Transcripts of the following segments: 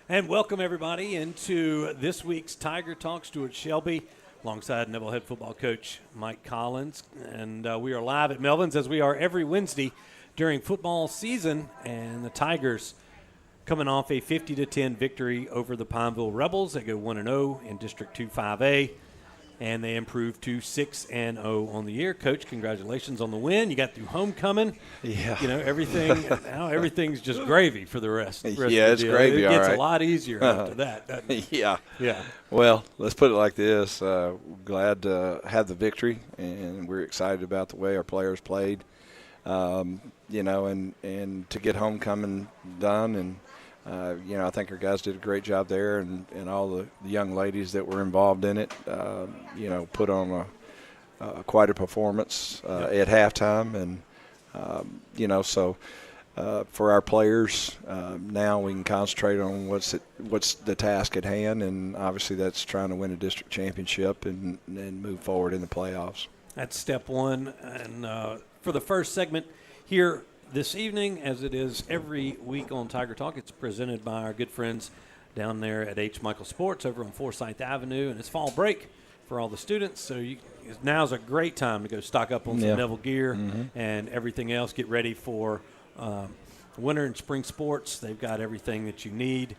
And welcome, everybody, into this week's Tiger Talk. Stewart Shelby, alongside Neville head football coach Mike Collins. And we are live at Melvyn's, as we are every Wednesday during football season. And the Tigers coming off a 50-10 victory over the Pineville Rebels. They go 1-0 in District 2 5A. And they improved to 6-0 on the year. Coach, congratulations on the win. You got through homecoming. Yeah. You know, now everyth's just gravy for the rest of the it's deal. gravy, It all gets right. a lot easier after that, doesn't it? Yeah. Yeah. Well, let's put it like this. Glad to have the victory, and we're excited about the way our players played. And to get homecoming done. And, I think our guys did a great job there, and all the young ladies that were involved in it, put on quite a performance at halftime. And, for our players, now we can concentrate on what's the task at hand, and obviously that's trying to win a district championship and move forward in the playoffs. That's step one. And for the first segment here this evening, as it is every week on Tiger Talk, it's presented by our good friends down there at H. Michael Sports over on Forsyth Avenue, and it's fall break for all the students. So now's a great time to go stock up on some Neville gear and everything else. Get ready for winter and spring sports. They've got everything that you need.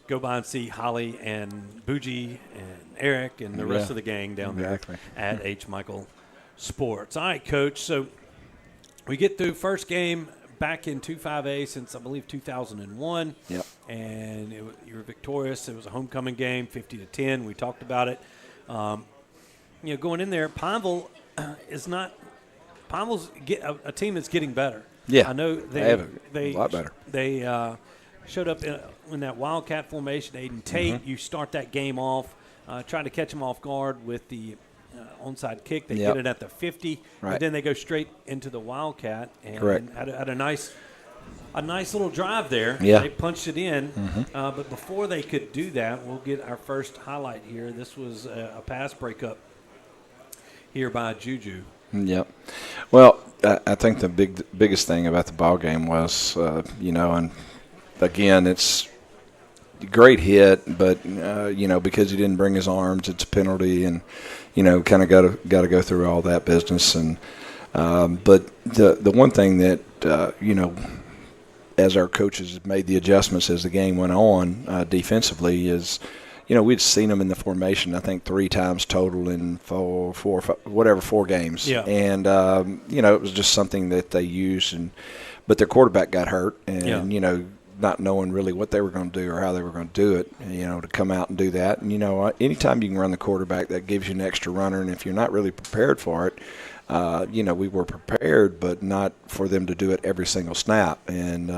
Go by and see Holly and Bougie and Eric and the rest of the gang down there at H. Michael Sports. All right, Coach. So we get through first game back in 2-5A since, I believe, 2001. Yep. And you were victorious. It was a homecoming game, 50-10. We talked about it. Going in there, Pineville's a team that's getting better. Yeah. I know they a lot better. They showed up in that Wildcat formation. Aiden Tate, you start that game off, trying to catch them off guard with the onside kick. They get it at the 50, and then they go straight into the Wildcat and had a nice little drive there. Yeah. They punched it in, but before they could do that, we'll get our first highlight here. This was a pass breakup here by Juju. Yep. Well, I think the biggest thing about the ball game was, and again, it's a great hit, but because he didn't bring his arms, it's a penalty, and kind of got to go through all that business. And but the one thing that as our coaches have made the adjustments as the game went on defensively is, we'd seen them in the formation, I think 3 times total in four games. Yeah. And, it was just something that they used. But their quarterback got hurt, and, not knowing really what they were going to do or how they were going to do it, to come out and do that. And, anytime you can run the quarterback, that gives you an extra runner. And if you're not really prepared for it, we were prepared, but not for them to do it every single snap. And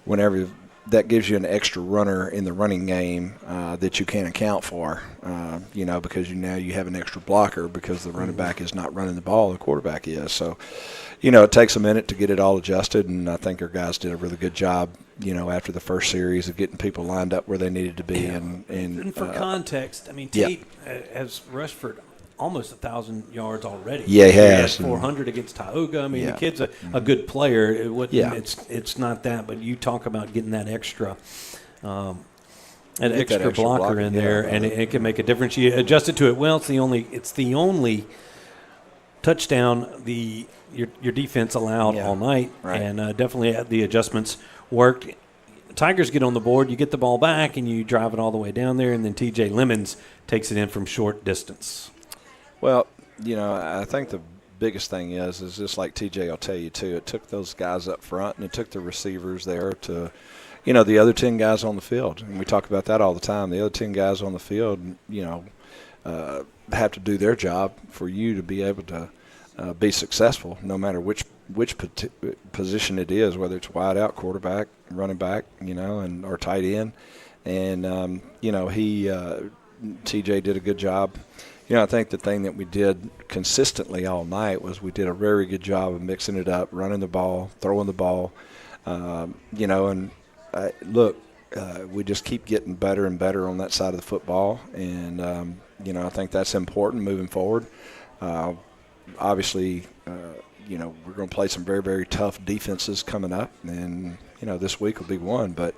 whenever – that gives you an extra runner in the running game that you can't account for, because now you have an extra blocker because the running back is not running the ball, the quarterback is. So, it takes a minute to get it all adjusted, and I think our guys did a really good job, after the first series of getting people lined up where they needed to be. Yeah. And for context, I mean, Tate has rushed for almost 1,000 yards already. Yeah, he has. 400 against Tioga. I mean, the kid's a good player. It's not that, but you talk about getting that extra blocker in there, and it can make a difference. You adjust it to it. Well, it's the only touchdown your defense allowed all night, and definitely the adjustments worked. Tigers get on the board, you get the ball back, and you drive it all the way down there, and then T.J. Lemons takes it in from short distance. Well, I think the biggest thing is just like TJ will tell you too, it took those guys up front and it took the receivers there to, the other 10 guys on the field. And we talk about that all the time. The other 10 guys on the field, have to do their job for you to be able to be successful no matter which position it is, whether it's wide out, quarterback, running back, or tight end. And, TJ did a good job. I think the thing that we did consistently all night was we did a very good job of mixing it up, running the ball, throwing the ball, we just keep getting better and better on that side of the football. And, I think that's important moving forward. Obviously, we're going to play some very, very tough defenses coming up. And, this week will be one. But,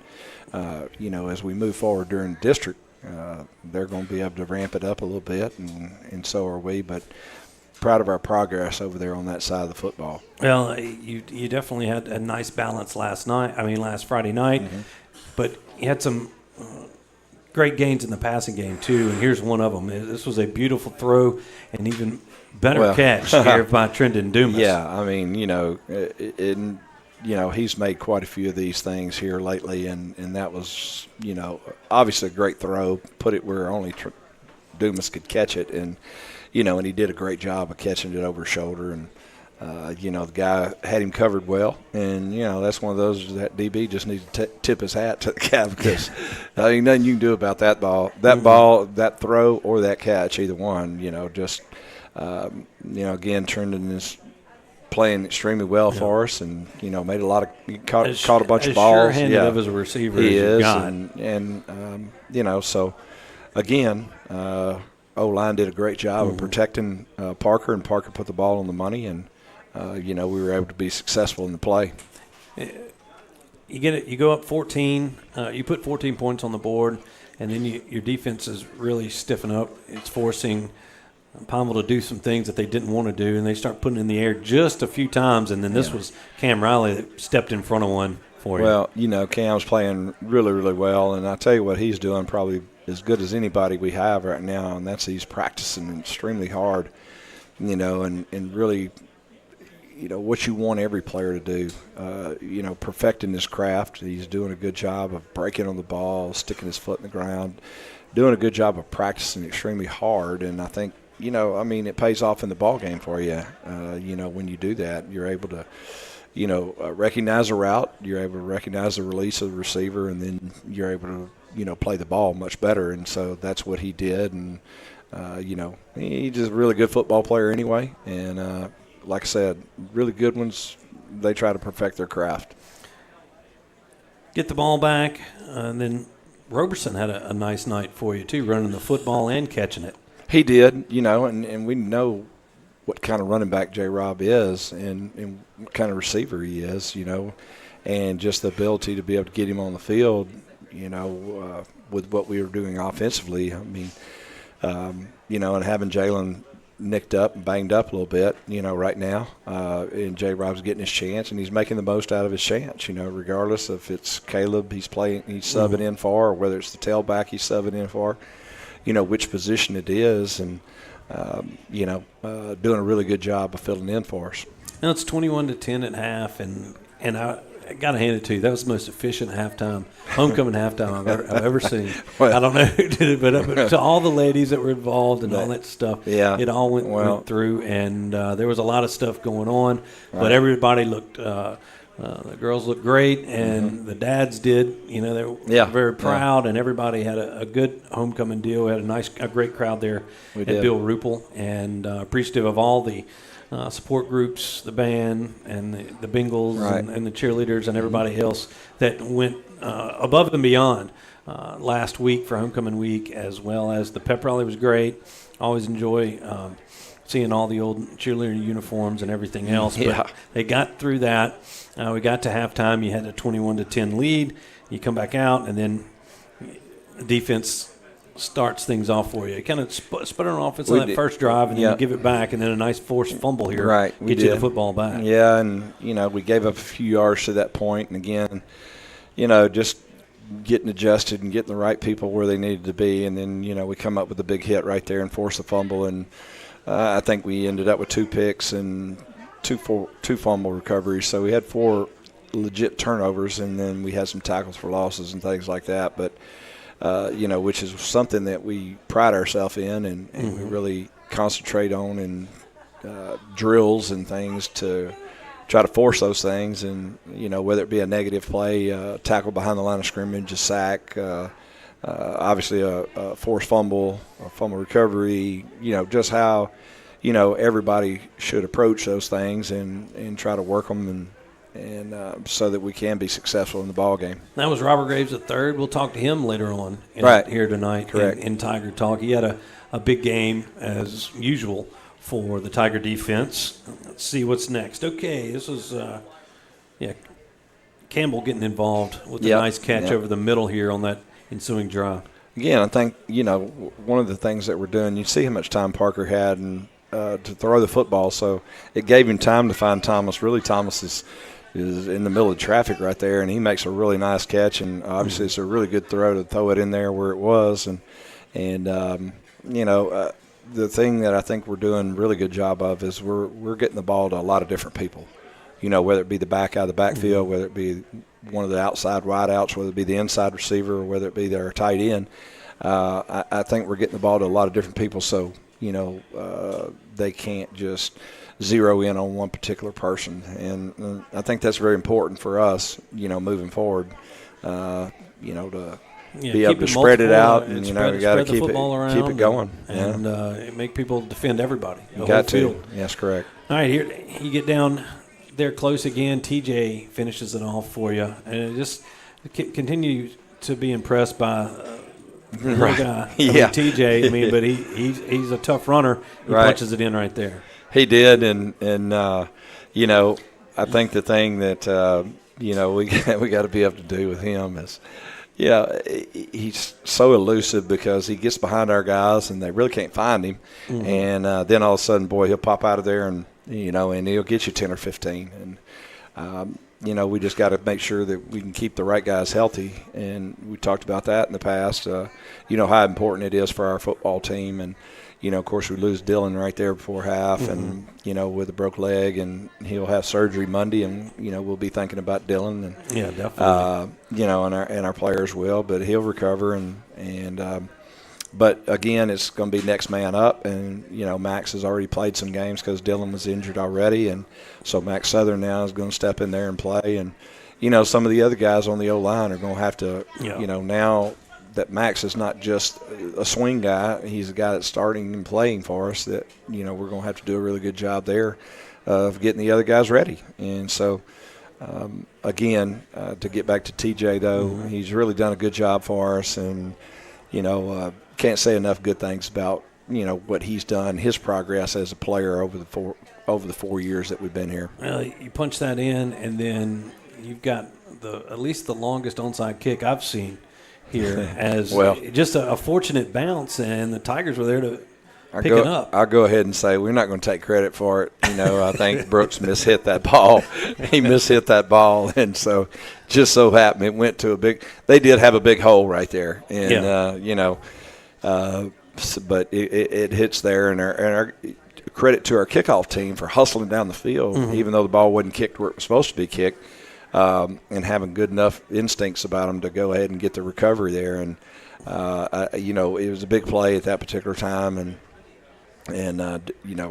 as we move forward during district, they're going to be able to ramp it up a little bit, and so are we. But proud of our progress over there on that side of the football. Well, you definitely had a nice balance last Friday night, but you had some great gains in the passing game too, and here's one of them. This was a beautiful throw and even better catch here by Trendon Dumas. Yeah, I mean, he's made quite a few of these things here lately, and that was, obviously a great throw, put it where only Dumas could catch it, and and he did a great job of catching it over his shoulder, and the guy had him covered well, and that's one of those that DB just needs to tip his hat to the guy, because nothing you can do about that ball, that throw or that catch, either one. Again, Trendon is playing extremely well for us, and made a lot of caught a bunch of balls. Sure-handed of as a receiver, he as is, got. and so again. O-line did a great job of protecting Parker, and Parker put the ball on the money, and we were able to be successful in the play. You get it. You go up 14. You put 14 points on the board, and then your defense is really stiffen up. It's forcing Pineville to do some things that they didn't want to do, and they start putting it in the air just a few times, and then this was Cam Riley that stepped in front of one for you. Well, Cam's playing really, really well, and I tell you what he's doing probably as good as anybody we have right now, and that's he's practicing extremely hard, and really, what you want every player to do, perfecting his craft. He's doing a good job of breaking on the ball, sticking his foot in the ground, doing a good job of practicing extremely hard, and I think, it pays off in the ball game for you. When you do that, you're able to, recognize a route, you're able to recognize the release of the receiver, and then you're able to, play the ball much better. And so that's what he did. And, he's just a really good football player anyway. And like I said, really good ones, they try to perfect their craft. Get the ball back, and then Roberson had a nice night for you too, running the football and catching it. He did, and we know what kind of running back J-Rob is, and what kind of receiver he is, and just the ability to be able to get him on the field, with what we were doing offensively. I mean, and having Jalen nicked up and banged up a little bit, right now, and J-Rob's getting his chance, and he's making the most out of his chance, regardless if it's Caleb he's subbing in for, or whether it's the tailback he's subbing in for, which position it is, and doing a really good job of filling in for us. Now it's 21-10 at half, and I got to hand it to you. That was the most efficient homecoming halftime I've ever seen. Well, I don't know who did it, but to all the ladies that were involved and all that stuff, it all went through, and there was a lot of stuff going on, but everybody looked the girls looked great, and the dads did. They were very proud, and everybody had a good homecoming deal. We had a great crowd there at Bill Rupel, and appreciative of all the support groups, the band, and the Bengals, and the cheerleaders, and everybody else that went above and beyond last week for homecoming week, as well as the pep rally was great. Always enjoy seeing all the old cheerleader uniforms and everything else. But they got through that. We got to halftime. You had a 21-10 lead. You come back out, and then the defense starts things off for you. It kind of sput on offense on that first drive, and then you give it back, and then a nice forced fumble here. Get you the football back. Yeah, and, we gave up a few yards to that point, and again, just getting adjusted and getting the right people where they needed to be, and then, we come up with a big hit right there and force a fumble, and I think we ended up with 2 picks and two fumble recoveries. So we had 4 legit turnovers, and then we had some tackles for losses and things like that. But, which is something that we pride ourselves in, and we really concentrate on in drills and things to try to force those things. And, whether it be a negative play, tackle behind the line of scrimmage, a sack, obviously a forced fumble, a fumble recovery, just how, everybody should approach those things and try to work them and so that we can be successful in the ball game. That was Robert Graves III. We'll talk to him later on here tonight in Tiger Talk. He had a big game, as usual, for the Tiger defense. Let's see what's next. Okay, this was Campbell getting involved with a nice catch over the middle here on that ensuing drive. Again, I think, one of the things that we're doing, you see how much time Parker had and to throw the football, so it gave him time to find Thomas. Really, Thomas is in the middle of traffic right there, and he makes a really nice catch, and obviously it's a really good throw to throw it in there where it was. And the thing that I think we're doing a really good job of is we're getting the ball to a lot of different people, whether it be the back out of the backfield, whether it be one of the outside wideouts, whether it be the inside receiver, or whether it be their tight end. I think we're getting the ball to a lot of different people, so they can't just zero in on one particular person. And I think that's very important for us, moving forward, to be able to spread it out. And, you got to keep it going. And make people defend everybody. You got to. Field. Yes, correct. All right, here you get down there close again. TJ finishes it off for you. And just continue to be impressed by the little guy. TJ, but he's a tough runner. He punches it in right there. He did, and I think the thing that we got to be able to do with him is, he's so elusive because he gets behind our guys and they really can't find him, and then all of a sudden, boy, he'll pop out of there and and he'll get you 10 or 15, and we just got to make sure that we can keep the right guys healthy, and we talked about that in the past. How important it is for our football team, and of course, we lose Dylan right there before half, and with a broke leg, and he'll have surgery Monday, and we'll be thinking about Dylan, and definitely, and our players will, but he'll recover, but again, it's going to be next man up, and Max has already played some games because Dylan was injured already, and so Max Southern now is going to step in there and play, and some of the other guys on the O-line are going to have to, now that Max is not just a swing guy, he's a guy that's starting and playing for us, that, we're going to have to do a really good job there of getting the other guys ready. And so, again, to get back to TJ, though, he's really done a good job for us, and, can't say enough good things about, what he's done, his progress as a player over the 4 years that we've been here. Well, you punch that in, and then you've got at least the longest onside kick I've seen here, as just a fortunate bounce, and the Tigers were there to pick it up. I'll go ahead and say we're not going to take credit for it. I think Brooks mishit that ball. He mishit that ball, and so just so happened it went to they did have a big hole right there, and but it hits there, and our credit to our kickoff team for hustling down the field, even though the ball wasn't kicked where it was supposed to be kicked. And having good enough instincts about them to go ahead and get the recovery there. And, it was a big play at that particular time. And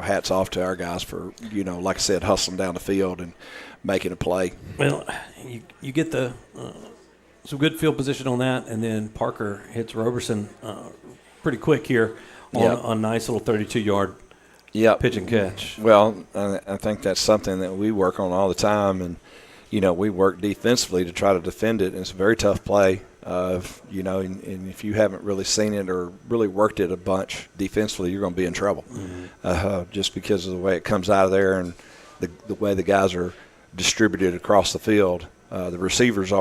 hats off to our guys for, like I said, hustling down the field and making a play. Well, you get some good field position on that, and then Parker hits Roberson pretty quick here on a nice little 32-yard pitch and catch. Well, I think that's something that we work on all the time, and we work defensively to try to defend it, and it's a very tough play. And if you haven't really seen it or really worked it a bunch defensively, you're going to be in trouble, just because of the way it comes out of there and the way the guys are distributed across the field. The receivers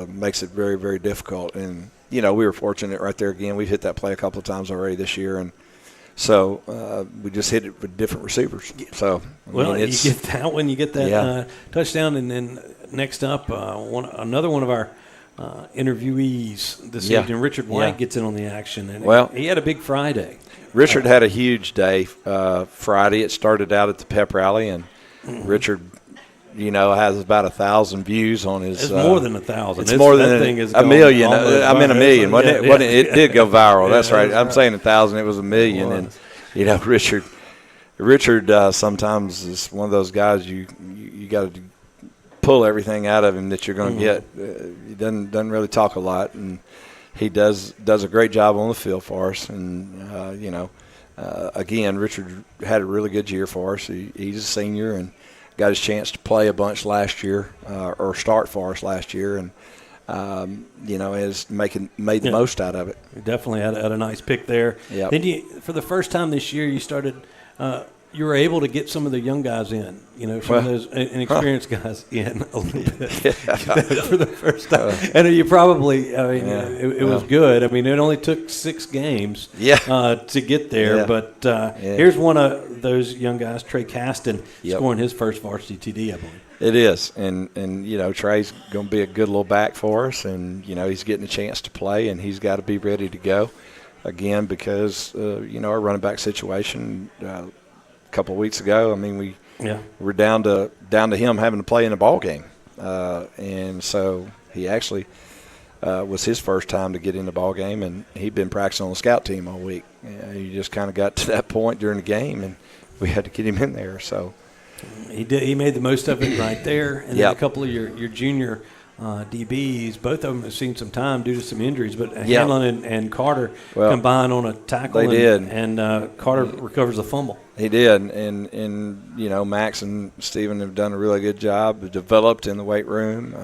makes it very, very difficult. And, we were fortunate right there again. We've hit that play a couple of times already this year, and so we just hit it with different receivers. So you get that one, you get that touchdown, and then next up, another one of our interviewees this evening, Richard White, gets in on the action, and he had a big Friday. Richard had a huge day Friday. It started out at the pep rally, and Richard, has about 1,000 views on his. It's more than 1,000. It's more than a million. I meant a million, wasn't it? It did go viral. That's right. I'm saying 1,000. It was a million, and Richard sometimes is one of those guys you got to pull everything out of him that you're going to get. He doesn't really talk a lot, and he does a great job on the field for us. And again, Richard had a really good year for us. He's a senior and got his chance to play a bunch last year, or start for us last year, and has made the most out of it. You definitely had a nice pick there. Yep. Then for the first time this year, you started you were able to get some of the young guys in, some of those inexperienced guys in a little bit for the first time. And you probably, it was good. I mean, it only took 6 games to get there. Yeah. But here's one of those young guys, Trey Caston, scoring his first varsity TD, I believe. It is. And Trey's going to be a good little back for us. And, he's getting a chance to play, and he's got to be ready to go again because, our running back situation couple of weeks ago. I mean, we were down to him having to play in a ball game, and so he actually was his first time to get in the ball game, and he'd been practicing on the scout team all week. He just kind of got to that point during the game, and we had to get him in there. So he did. He made the most of it right there, and then a couple of your junior DBs, both of them have seen some time due to some injuries, but Hanlon and Carter combined on a tackle. They did. And Carter recovers the fumble. He did, and Max and Steven have done a really good job, developed in the weight room,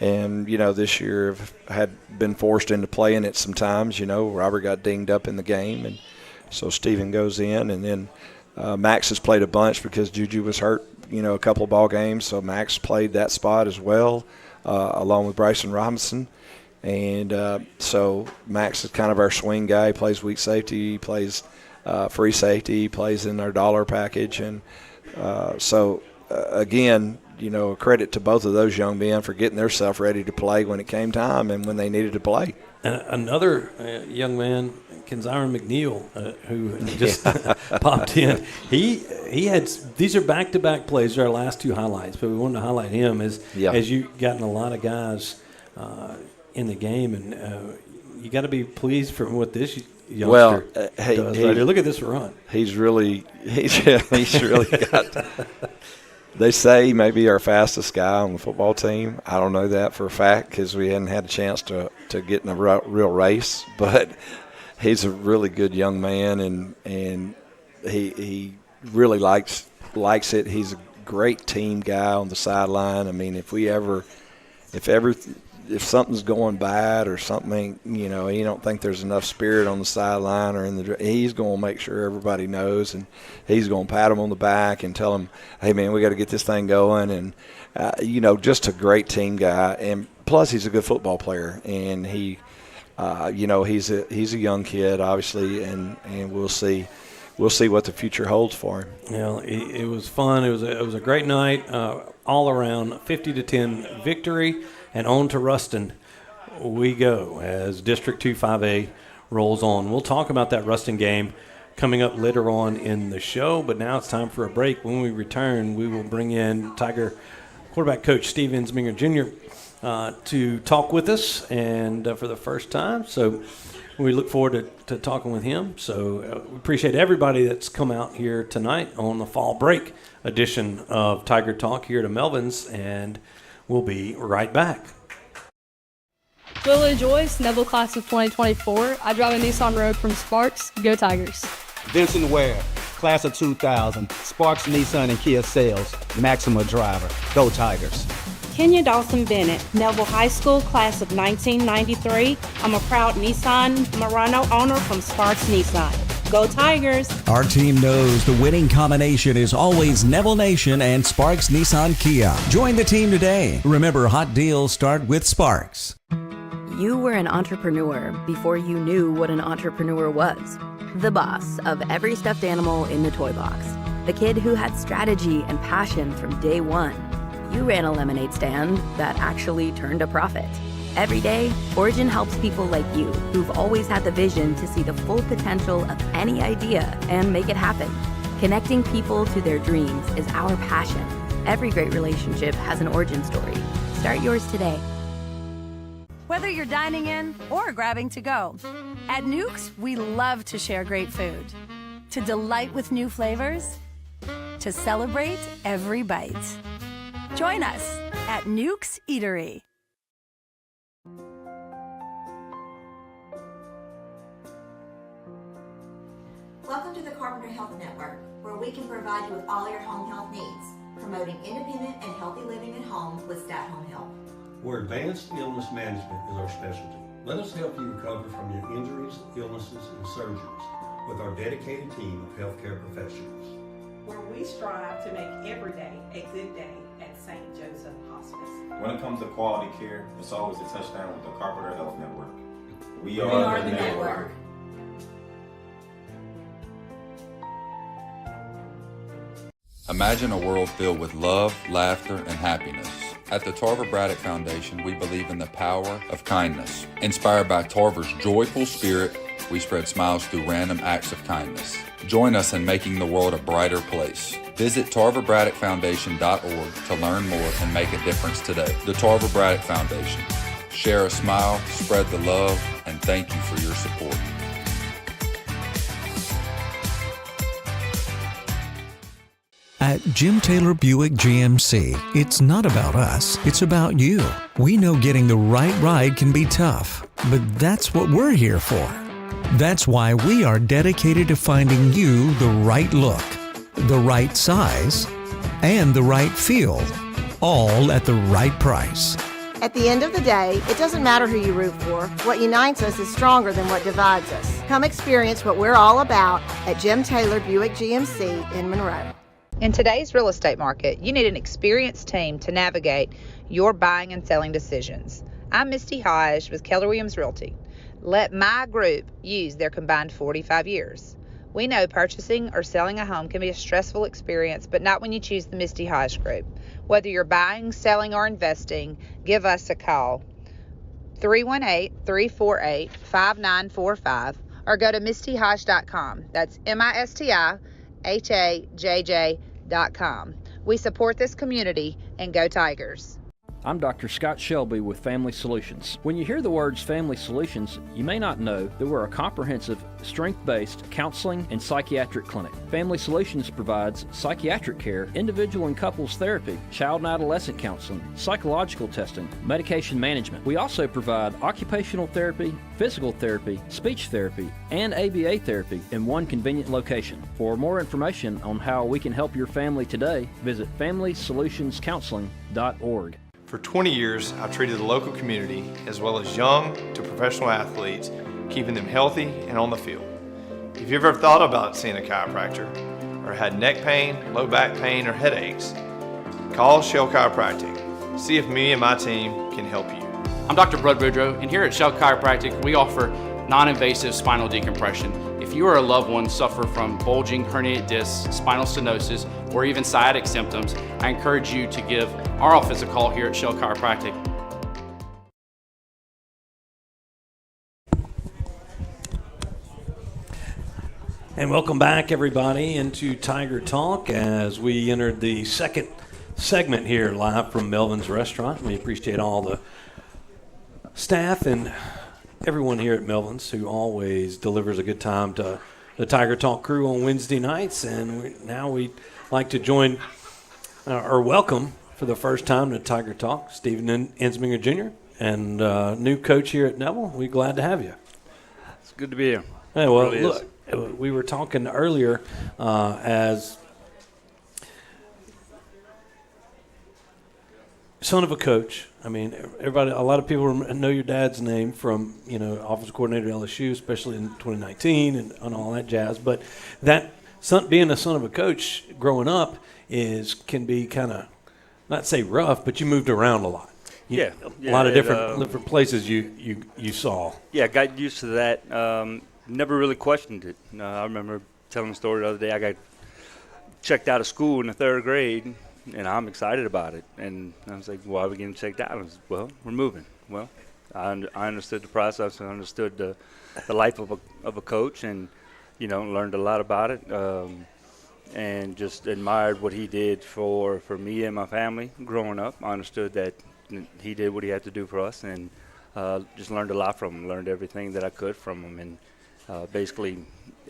and, this year had been forced into playing it sometimes. Robert got dinged up in the game, and so Steven goes in, and then Max has played a bunch because Juju was hurt, a couple of ball games, so Max played that spot as well. Along with Bryson Robinson. And so Max is kind of our swing guy. He plays weak safety. He plays free safety. He plays in our dollar package. And again, a credit to both of those young men for getting themselves ready to play when it came time and when they needed to play. And another young man, Kenzyron McNeil, who just popped in. He had these are back-to-back plays. They're our last 2 highlights, but we wanted to highlight him as you've gotten a lot of guys in the game, and you got to be pleased from what this youngster does. Right here. Look at this run. He's really got. They say he may be our fastest guy on the football team. I don't know that for a fact because we hadn't had a chance to get in a real race. But he's a really good young man, and he really likes it. He's a great team guy on the sideline. I mean, if something's going bad or something, you don't think there's enough spirit on the sideline or he's going to make sure everybody knows, and he's going to pat them on the back and tell them, hey, man, we got to get this thing going. And, just a great team guy. And plus he's a good football player, and he's a young kid, obviously, and we'll see what the future holds for him. It was fun. It was a great night, all around 50-10 victory. And on to Ruston we go as District 2 5A rolls on. We'll talk about that Ruston game coming up later on in the show, but now it's time for a break. When we return, we will bring in Tiger quarterback coach Steve Ensminger Jr. To talk with us, and for the first time. So we look forward to talking with him. So we appreciate everybody that's come out here tonight on the fall break edition of Tiger Talk here to Melvin's, and we'll be right back. Willow Joyce, Neville class of 2024. I drive a Nissan Rogue from Sparks. Go Tigers. Vincent Ware, class of 2000. Sparks, Nissan, and Kia sales. Maxima driver. Go Tigers. Kenya Dawson Bennett, Neville High School, class of 1993. I'm a proud Nissan Murano owner from Sparks Nissan. Go Tigers! Our team knows the winning combination is always Neville Nation and Sparks Nissan Kia. Join the team today. Remember, hot deals start with Sparks. You were an entrepreneur before you knew what an entrepreneur was. The boss of every stuffed animal in the toy box. The kid who had strategy and passion from day one. You ran a lemonade stand that actually turned a profit. Every day, Origin helps people like you who've always had the vision to see the full potential of any idea and make it happen. Connecting people to their dreams is our passion. Every great relationship has an origin story. Start yours today. Whether you're dining in or grabbing to go, at Nukes, we love to share great food, to delight with new flavors, to celebrate every bite. Join us at Nukes Eatery. Welcome to the Carpenter Health Network, where we can provide you with all your home health needs, promoting independent and healthy living at home with at-home help. Where advanced illness management is our specialty. Let us help you recover from your injuries, illnesses, and surgeries with our dedicated team of healthcare professionals. where we strive to make every day a good day at St. Joseph Hospice. When it comes to quality care, it's always a touchdown with the Carpenter Health Network. We are the network. Imagine a world filled with love, laughter, and happiness. At the Tarver Braddock Foundation, we believe in the power of kindness. Inspired by Tarver's joyful spirit, we spread smiles through random acts of kindness. Join us in making the world a brighter place. Visit TarverBraddockFoundation.org to learn more and make a difference today. The Tarver Braddock Foundation. Share a smile, spread the love, and thank you for your support. At Jim Taylor Buick GMC, it's not about us, it's about you. We know getting the right ride can be tough, but that's what we're here for. That's why we are dedicated to finding you the right look, the right size, and the right feel, all at the right price. At the end of the day, it doesn't matter who you root for. What unites us is stronger than what divides us. Come experience what we're all about at Jim Taylor Buick GMC in Monroe. In today's real estate market, you need an experienced team to navigate your buying and selling decisions. I'm Misty Hodge with Keller Williams Realty. Let my group use their combined 45 years. We know purchasing or selling a home can be a stressful experience, but not when you choose the Misty Hodge Group. Whether you're buying, selling, or investing, give us a call. 318-348-5945 or go to mistyhodge.com. That's MISTIHAJJ.com. We support this community and go Tigers. I'm Dr. Stewart Shelby with Family Solutions. When you hear the words Family Solutions, you may not know that we're a comprehensive, strength-based counseling and psychiatric clinic. Family Solutions provides psychiatric care, individual and couples therapy, child and adolescent counseling, psychological testing, medication management. We also provide occupational therapy, physical therapy, speech therapy, and ABA therapy in one convenient location. For more information on how we can help your family today, visit FamilySolutionsCounseling.org. For 20 years, I've treated the local community as well as young to professional athletes, keeping them healthy and on the field. If you've ever thought about seeing a chiropractor or had neck pain, low back pain, or headaches, call Shell Chiropractic. See if me and my team can help you. I'm Dr. Bud Woodrow, and here at Shell Chiropractic, we offer non-invasive spinal decompression. If you or a loved one suffer from bulging, herniated discs, spinal stenosis, or even sciatic symptoms, I encourage you to give our office a call here at Shell Chiropractic. And welcome back, everybody, into Tiger Talk as we entered the second segment here live from Melvyn's Restaurant. We appreciate all the staff and everyone here at Melvyn's who always delivers a good time to the Tiger Talk crew on Wednesday nights. And now we'd like to join or welcome for the first time to Tiger Talk Stephen Ensminger Jr. and new coach here at Neville. We're glad to have you. It's good to be here. Hey, well, really look, we were talking earlier as son of a coach. I mean, everybody, a lot of people know your dad's name from, offensive coordinator at LSU, especially in 2019 and all that jazz. But that being a son of a coach growing up can be kind of, not say rough, but you moved around a lot. A lot of different places you saw. Yeah, I got used to that. Never really questioned it. I remember telling the story the other day. I got checked out of school in the 3rd grade. And I'm excited about it. And I was like, why are we getting checked out? I was, well, we're moving. Well, I understood the process and understood the life of a coach and, learned a lot about it and just admired what he did for me and my family growing up. I understood that he did what he had to do for us and just learned a lot from him, learned everything that I could from him. And basically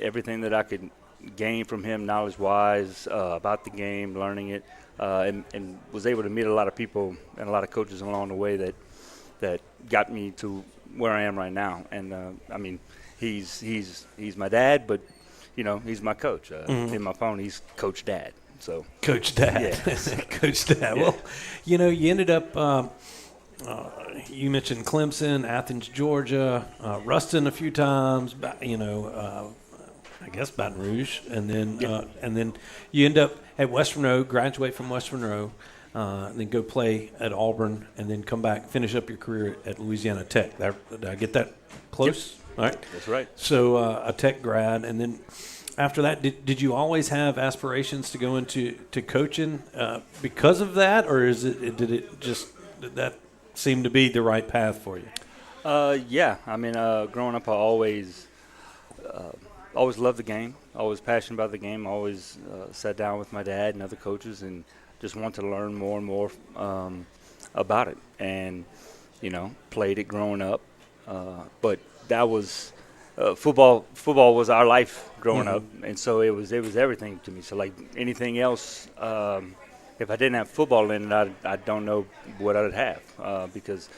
everything that I could gain from him knowledge-wise about the game, learning it, and was able to meet a lot of people and a lot of coaches along the way that got me to where I am right now. And I mean, he's my dad, but he's my coach. In my phone, he's Coach Dad. So Coach Dad, yeah. Coach Dad. Yeah. Well, you ended up. You mentioned Clemson, Athens, Georgia, Ruston a few times. I guess Baton Rouge, and then you end up at West Monroe, graduate from West Monroe, then go play at Auburn, and then come back, finish up your career at Louisiana Tech. Did I get that close? Yep. All right. That's right. So a Tech grad, and then after that, did you always have aspirations to go into coaching because of that, or did that seem to be the right path for you? Yeah. I mean, growing up, I always loved the game. Always passionate about the game. Always sat down with my dad and other coaches and just wanted to learn more and more about it. And played it growing up. But that was football. Football was our life growing up, and so it was everything to me. So like anything else, if I didn't have football in it, I don't know what I'd have because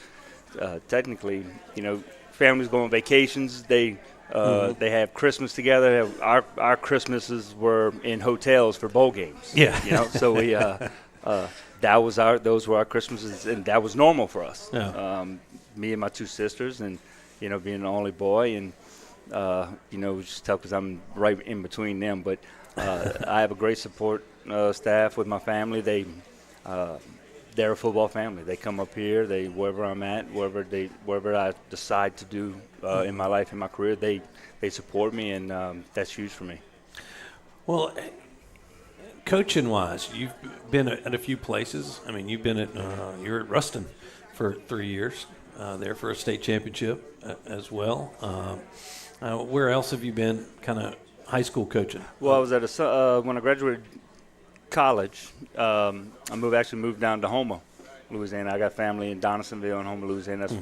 technically, families go on vacations. They have Christmas together. Our Christmases were in hotels for bowl games. Yeah. So we those were our Christmases, and that was normal for us. Yeah. Me and my two sisters, and being the only boy, and it's tough because I'm right in between them. But I have a great support staff with my family. They're a football family. They come up here. Wherever I'm at, wherever I decide to do in my life, in my career, they support me, and that's huge for me. Well, coaching-wise, you've been at a few places. I mean, you've been you're at Ruston for 3 years, there for a state championship as well. Where else have you been kind of high school coaching? Well, I was at when I graduated college, I moved down to Houma, Louisiana. I got family in Donaldsonville and Houma, Louisiana. That's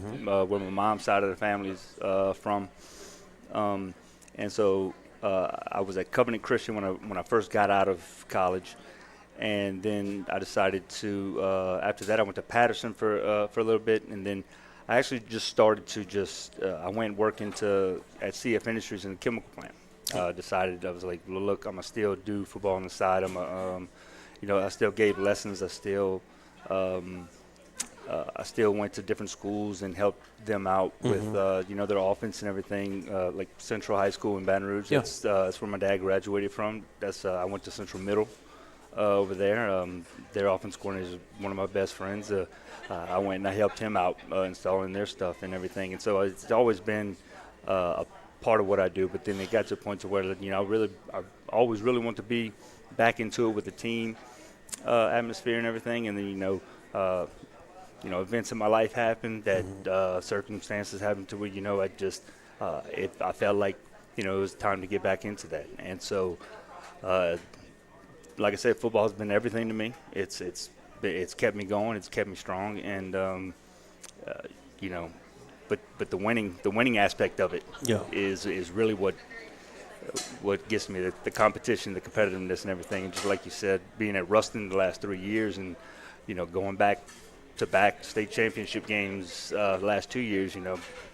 where my mom's side of the family is from. And so I was at Covenant Christian when I first got out of college, and then I decided to. After that, I went to Patterson for a little bit, and then I actually just started to I went working at CF Industries in the chemical plant. Decided I was like, look, I'm gonna still do football on the side. I still gave lessons. I still went to different schools and helped them out with their offense and everything. Like Central High School in Baton Rouge. Yeah. That's where my dad graduated from. I went to Central Middle over there. Their offense coordinator is one of my best friends. I went and I helped him out installing their stuff and everything. And so it's always been a part of what I do. But then it got to a point to where I always really want to be back into it with the team atmosphere and everything. And then events in my life happened that circumstances happened to where I felt like it was time to get back into that. And so like I said, football has been everything to me. It's kept me going. It's kept me strong, and but the winning aspect of it is really what gets me, the competition, the competitiveness, and everything. And just like you said, being at Ruston the last 3 years, and going back state championship games the last 2 years,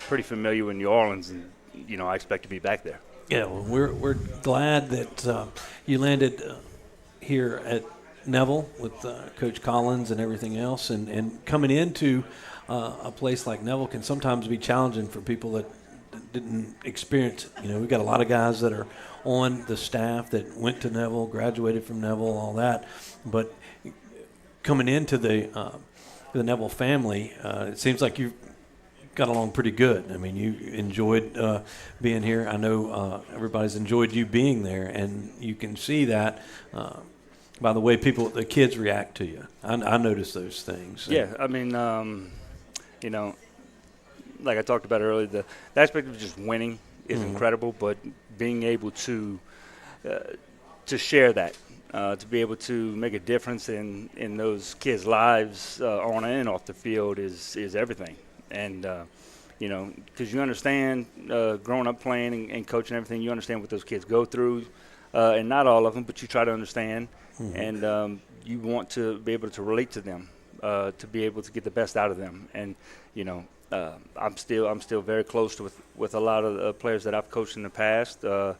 pretty familiar with New Orleans, and I expect to be back there. Yeah, well, we're glad that you landed here at Neville with Coach Collins and everything else, and coming into a place like Neville can sometimes be challenging for people that didn't experience it. We've got a lot of guys that are on the staff that went to Neville, graduated from Neville, all that, but coming into the Neville family, it seems like you got along pretty good. I mean, you enjoyed being here. I know everybody's enjoyed you being there, and you can see that by the way the kids react to you. I notice those things. Yeah, I mean, like I talked about earlier, the aspect of just winning is incredible, but being able to share that, to be able to make a difference in those kids' lives on and off the field is everything. And because you understand, growing up playing and coaching and everything, you understand what those kids go through, and not all of them, but you try to understand, and you want to be able to relate to them, to be able to get the best out of them. And I'm still very close with a lot of the players that I've coached in the past. A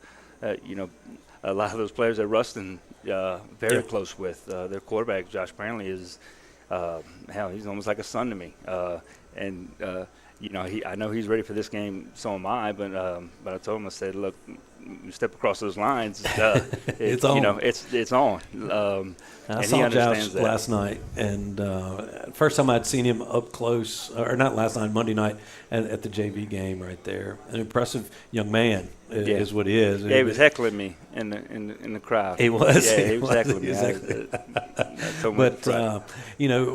lot of those players at Ruston, very close with. Their quarterback, Josh Brantley, is he's almost like a son to me. And I know he's ready for this game. So am I. But I told him, I said, look, you step across those lines, it's on. It's on. I saw Josh last night, and first time I'd seen him up close, or not last night, Monday night at the JV game right there. An impressive young man is what he is. Yeah, he was heckling me in the crowd. He was. Yeah, he was heckling me. Exactly. But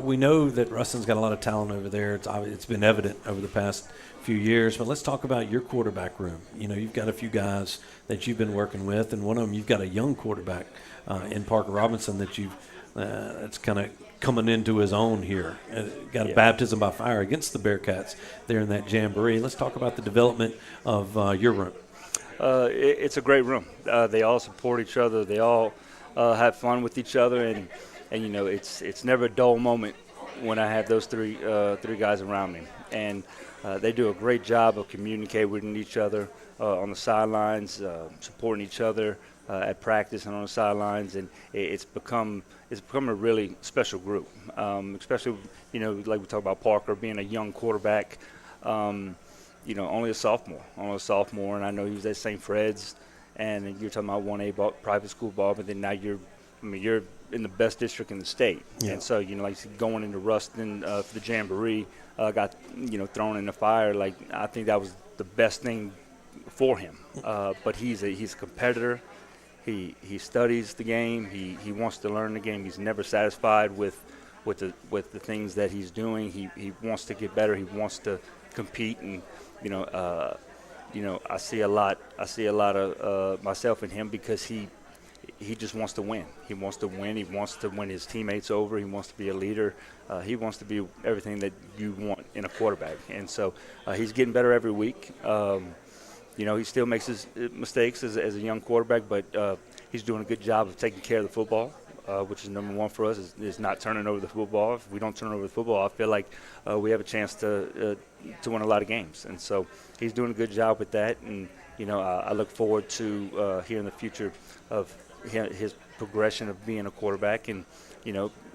we know that Ruston's got a lot of talent over there. It's been evident over the past few years. But let's talk about your quarterback room. You've got a few guys that you've been working with, and one of them you've got a young quarterback in Parker Robinson that that's kind of coming into his own here. Got a baptism by fire against the Bearcats there in that jamboree. Let's talk about the development of your room. It's a great room. They all support each other. They all have fun with each other, and it's never a dull moment when I have those three guys around me. And they do a great job of communicating with each other on the sidelines, supporting each other at practice and on the sidelines, and it's become a really special group. Especially like we talk about Parker being a young quarterback. Only a sophomore, and I know he was at St. Fred's, and you're talking about 1A private school ball, but then now you're in the best district in the state, and so like going into Ruston for the jamboree, got thrown in the fire. Like I think that was the best thing for him. But he's a competitor. He studies the game. He wants to learn the game. He's never satisfied with the things that he's doing. He wants to get better. He wants to compete, and I see a lot of myself in him because he just wants to win. He wants to win. He wants to win his teammates over. He wants to be a leader. He wants to be everything that you want in a quarterback. And so he's getting better every week. He still makes his mistakes as a young quarterback, but he's doing a good job of taking care of the football, which is number one for us, is not turning over the football. If we don't turn over the football, I feel like we have a chance to win a lot of games. And so he's doing a good job with that. And, I look forward to hearing the future of his progression of being a quarterback and,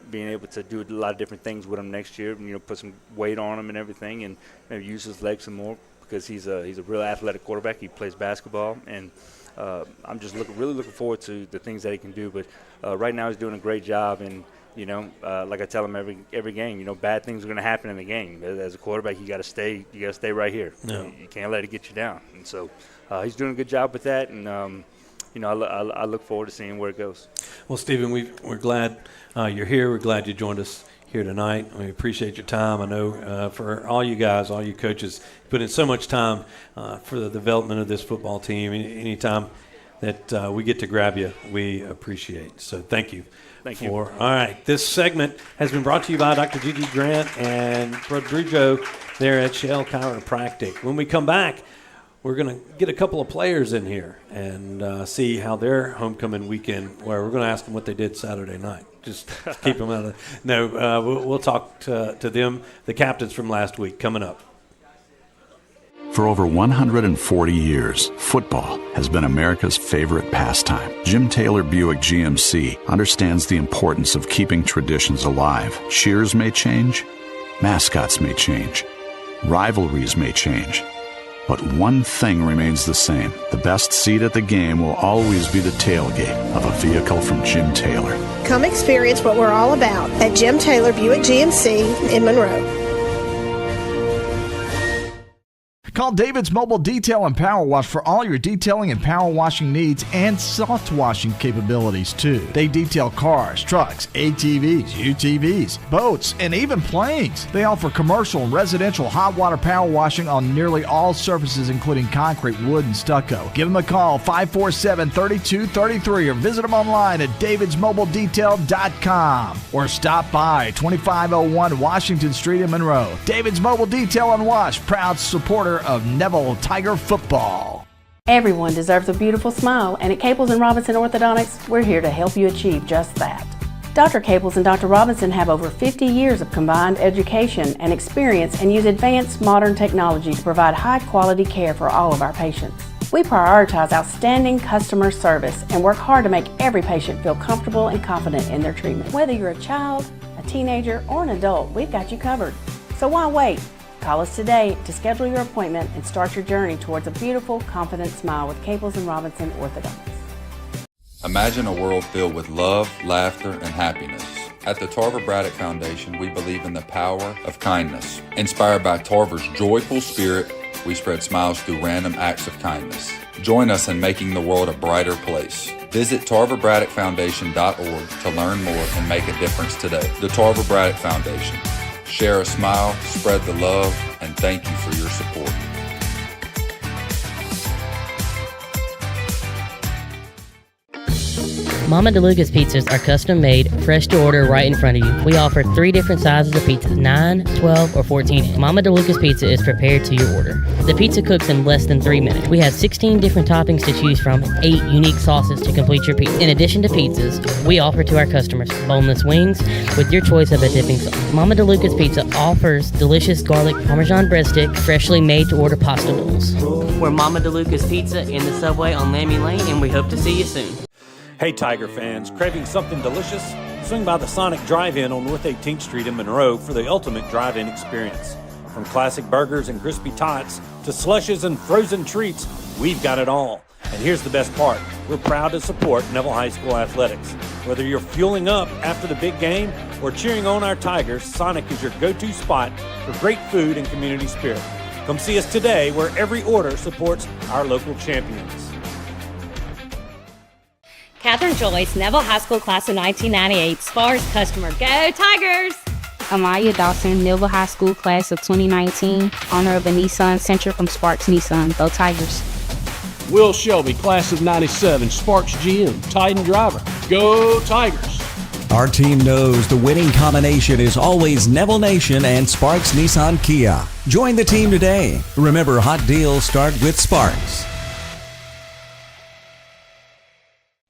being able to do a lot of different things with him next year, put some weight on him and everything, and maybe use his legs some more, because he's a real athletic quarterback. He plays basketball, and I'm just really looking forward to the things that he can do. But right now he's doing a great job, and like I tell him every game, bad things are going to happen in the game. As a quarterback, you got to stay right here. No. You can't let it get you down. And so he's doing a good job with that, and I look forward to seeing where it goes. Well, Stephen, we're glad you're here. We're glad you joined us here tonight. We appreciate your time. I know for all you guys, all you coaches, put in so much time for the development of this football team. Anytime that we get to grab you, we appreciate. So thank you. Thank you. All right. This segment has been brought to you by Dr. Gigi Grant and Rodrigo there at Shell Chiropractic. When we come back, we're going to get a couple of players in here and see how their homecoming weekend, where we're going to ask them what they did Saturday night. Just keep them out of we'll talk to them, the captains from last week, coming up. For over 140 years, football has been America's favorite pastime. Jim Taylor Buick GMC understands the importance of keeping traditions alive. Cheers may change, mascots may change, rivalries may change, but one thing remains the same. The best seat at the game will always be the tailgate of a vehicle from Jim Taylor. Come experience what we're all about at Jim Taylor Buick GMC in Monroe. Call David's Mobile Detail and Power Wash for all your detailing and power washing needs and soft washing capabilities, too. They detail cars, trucks, ATVs, UTVs, boats, and even planes. They offer commercial and residential hot water power washing on nearly all surfaces, including concrete, wood, and stucco. Give them a call, 547-3233, or visit them online at davidsmobiledetail.com or stop by 2501 Washington Street in Monroe. David's Mobile Detail and Wash, proud supporter of Neville Tiger football. Everyone deserves a beautiful smile, and at Caples & Robinson Orthodontics, we're here to help you achieve just that. Dr. Caples and Dr. Robinson have over 50 years of combined education and experience and use advanced modern technology to provide high-quality care for all of our patients. We prioritize outstanding customer service and work hard to make every patient feel comfortable and confident in their treatment. Whether you're a child, a teenager, or an adult, we've got you covered. So why wait? Call us today to schedule your appointment and start your journey towards a beautiful, confident smile with Caples and Robinson Orthodontics. Imagine a world filled with love, laughter, and happiness. At the Tarver Braddock Foundation, we believe in the power of kindness. Inspired by Tarver's joyful spirit, we spread smiles through random acts of kindness. Join us in making the world a brighter place. Visit TarverBraddockFoundation.org to learn more and make a difference today. The Tarver Braddock Foundation. Share a smile, spread the love, and thank you for your support. Mama DeLuca's pizzas are custom made, fresh to order right in front of you. We offer 3 different sizes of pizzas, 9, 12, or 14. Mama DeLuca's pizza is prepared to your order. The pizza cooks in less than 3 minutes. We have 16 different toppings to choose from, 8 unique sauces to complete your pizza. In addition to pizzas, we offer to our customers boneless wings with your choice of a dipping sauce. Mama DeLuca's Pizza offers delicious garlic Parmesan breadstick, freshly made to order pasta noodles. We're Mama DeLuca's Pizza in the Subway on Lammy Lane, and we hope to see you soon. Hey Tiger fans, craving something delicious? Swing by the Sonic Drive-In on North 18th Street in Monroe for the ultimate drive-in experience. From classic burgers and crispy tots to slushes and frozen treats, we've got it all. And here's the best part. We're proud to support Neville High School athletics. Whether you're fueling up after the big game or cheering on our Tigers, Sonic is your go-to spot for great food and community spirit. Come see us today where every order supports our local champions. Catherine Joyce, Neville High School class of 1998, Sparks customer. Go Tigers! Amaya Dawson, Neville High School class of 2019, owner of a Nissan Sentra from Sparks Nissan. Go Tigers! Will Shelby, class of 97, Sparks GM, Titan driver. Go Tigers! Our team knows the winning combination is always Neville Nation and Sparks Nissan Kia. Join the team today. Remember, hot deals start with Sparks.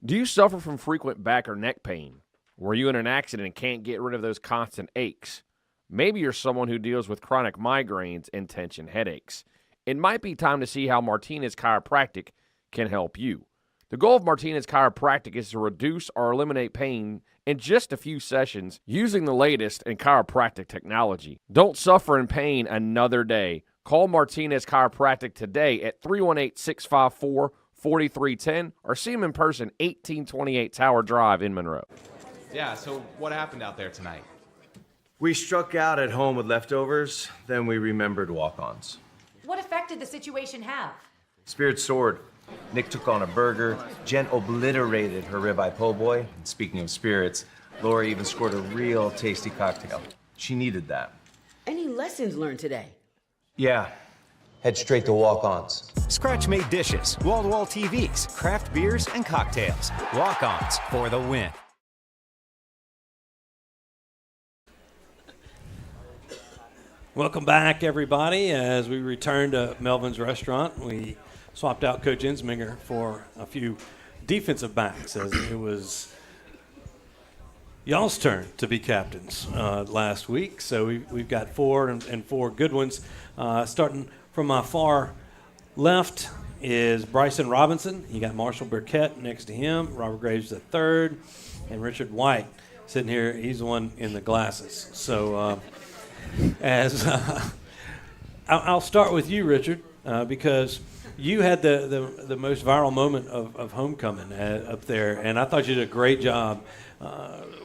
Do you suffer from frequent back or neck pain? Were you in an accident and can't get rid of those constant aches? Maybe you're someone who deals with chronic migraines and tension headaches. It might be time to see how Martinez Chiropractic can help you. The goal of Martinez Chiropractic is to reduce or eliminate pain in just a few sessions using the latest in chiropractic technology. Don't suffer in pain another day. Call Martinez Chiropractic today at 318-654-4310 or see him in person, 1828 Tower Drive in Monroe. Yeah, so what happened out there tonight? We struck out at home with leftovers, then we remembered walk-ons. What effect did the situation have? Spirit soared. Nick took on a burger. Jen obliterated her ribeye po' boy. And speaking of spirits, Laura even scored a real tasty cocktail. She needed that. Any lessons learned today? Yeah. Head straight to walk-ons. Scratch-made dishes, wall-to-wall TVs, craft beers, and cocktails. Walk-ons for the win. Welcome back, everybody. As we return to Melvin's restaurant, we swapped out Coach Ensminger for a few defensive backs as it was y'all's turn to be captains last week. So we've got 4 and 4 good ones. Starting from my far left is Bryson Robinson. You got Marshall Burkett next to him, Robert Graves III, and Richard White sitting here. He's the one in the glasses. So I'll start with you, Richard, because you had the most viral moment of homecoming up there, and I thought you did a great job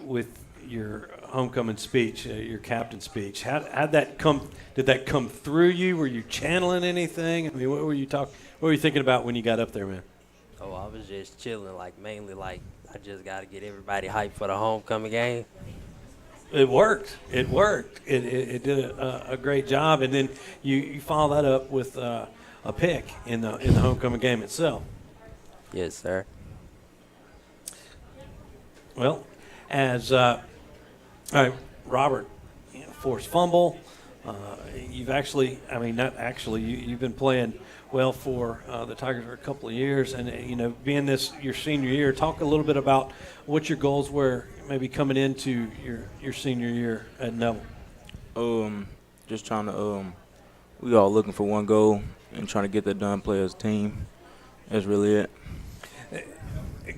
with your homecoming speech, your captain speech. How'd that come? Did that come through you? Were you channeling anything? I mean, what were you thinking about when you got up there, man? Oh, I was just chilling, mainly I just got to get everybody hyped for the homecoming game. It worked. It did a great job, and then you follow that up with a pick in the homecoming game itself. Yes, sir. Well, as Robert, forced fumble. You've you've been playing well for the Tigers for a couple of years, and being this your senior year. Talk a little bit about what your goals were, maybe coming into your senior year at Neville. Just trying to. We all looking for one goal and trying to get that done. Play as a team. That's really it.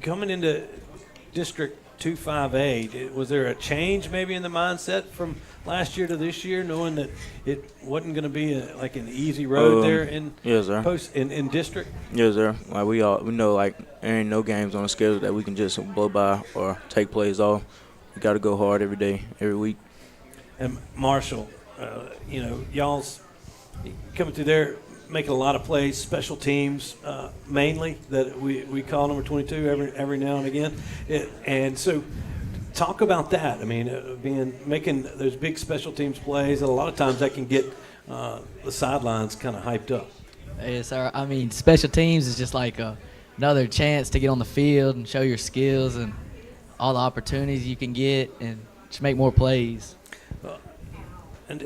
Coming into District .258. Was there a change maybe in the mindset from last year to this year, knowing that it wasn't going to be like an easy road there in yes, sir. in district? Yes, sir. Like we know like there ain't no games on the schedule that we can just blow by or take plays off. We got to go hard every day, every week. And Marshall, y'all's coming through there, making a lot of plays, special teams mainly that we call number 22 every now and again. And so talk about that. I mean, making those big special teams plays, and a lot of times that can get the sidelines kind of hyped up. Yes, sir. I mean, special teams is just like another chance to get on the field and show your skills and all the opportunities you can get and just make more plays. And,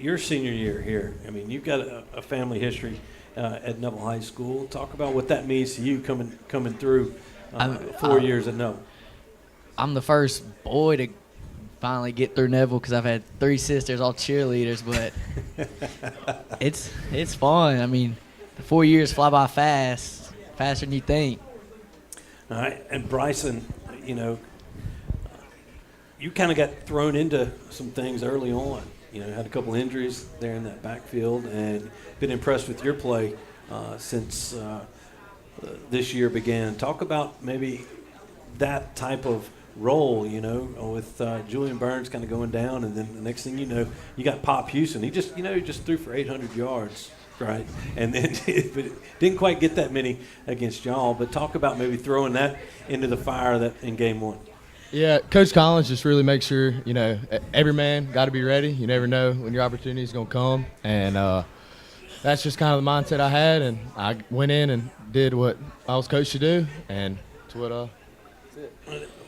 your senior year here, I mean, you've got a family history at Neville High School. Talk about what that means to you coming through 4 years at Neville. I'm the first boy to finally get through Neville because I've had 3 sisters, all cheerleaders, but it's fun. I mean, the 4 years fly by fast, faster than you think. All right, and Bryson, you kind of got thrown into some things early on. Had a couple injuries there in that backfield, and been impressed with your play since this year began. Talk about maybe that type of role, with Julian Burns kind of going down, and then the next thing you know, you got Pop Houston. He just threw for 800 yards, right? And then but didn't quite get that many against y'all. But talk about maybe throwing that into the fire in game 1. Yeah, Coach Collins just really makes sure, every man got to be ready. You never know when your opportunity is going to come. And that's just kind of the mindset I had. And I went in and did what I was coached to do. And that's what